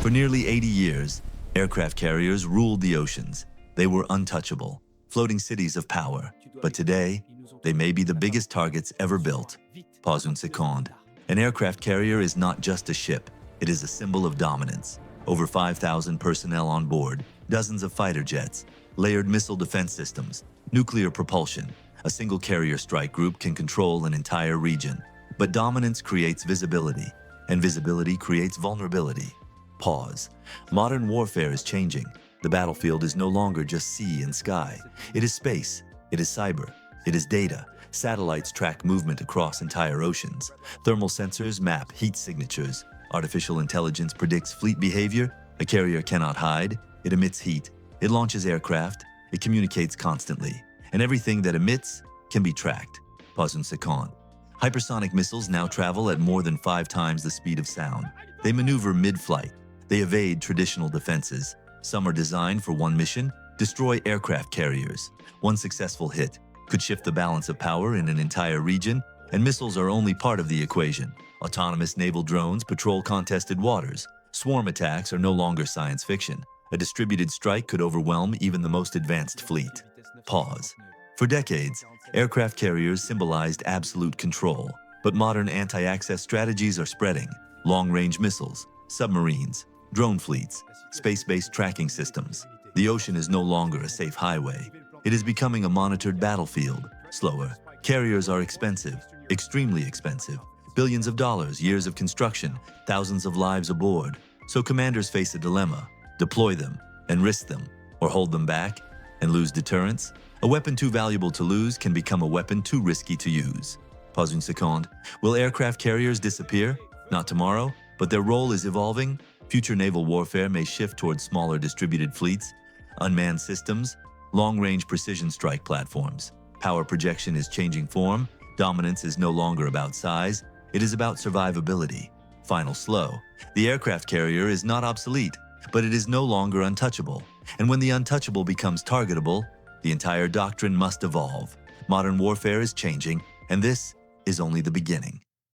For nearly 80 years, aircraft carriers ruled the oceans. They were untouchable, floating cities of power. But today, they may be the biggest targets ever built. Pause une seconde. An aircraft carrier is not just a ship. It is a symbol of dominance. Over 5,000 personnel on board, dozens of fighter jets, layered missile defense systems, nuclear propulsion. A single carrier strike group can control an entire region. But dominance creates visibility, and visibility creates vulnerability. Pause. Modern warfare is changing. The battlefield is no longer just sea and sky. It is space. It is cyber. It is data. Satellites track movement across entire oceans. Thermal sensors map heat signatures. Artificial intelligence predicts fleet behavior. A carrier cannot hide. It emits heat. It launches aircraft. It communicates constantly. And everything that emits can be tracked. Pause une seconde. Hypersonic missiles now travel at more than 5 times the speed of sound. They maneuver mid-flight. They evade traditional defenses. Some are designed for one mission: destroy aircraft carriers. One successful hit could shift the balance of power in an entire region, and missiles are only part of the equation. Autonomous naval drones patrol contested waters. Swarm attacks are no longer science fiction. A distributed strike could overwhelm even the most advanced fleet. Pause. For decades, aircraft carriers symbolized absolute control, but modern anti-access strategies are spreading. Long-range missiles, submarines, drone fleets, space-based tracking systems. The ocean is no longer a safe highway. It is becoming a monitored battlefield. Slower. Carriers are expensive, extremely expensive. Billions of dollars, years of construction, thousands of lives aboard. So commanders face a dilemma: deploy them and risk them, or hold them back and lose deterrence. A weapon too valuable to lose can become a weapon too risky to use. Pause une seconde. Will aircraft carriers disappear? Not tomorrow, but their role is evolving. Future naval warfare may shift towards smaller distributed fleets, unmanned systems, long-range precision strike platforms. Power projection is changing form. Dominance is no longer about size. It is about survivability. Final slow. The aircraft carrier is not obsolete, but it is no longer untouchable. And when the untouchable becomes targetable, the entire doctrine must evolve. Modern warfare is changing, and this is only the beginning.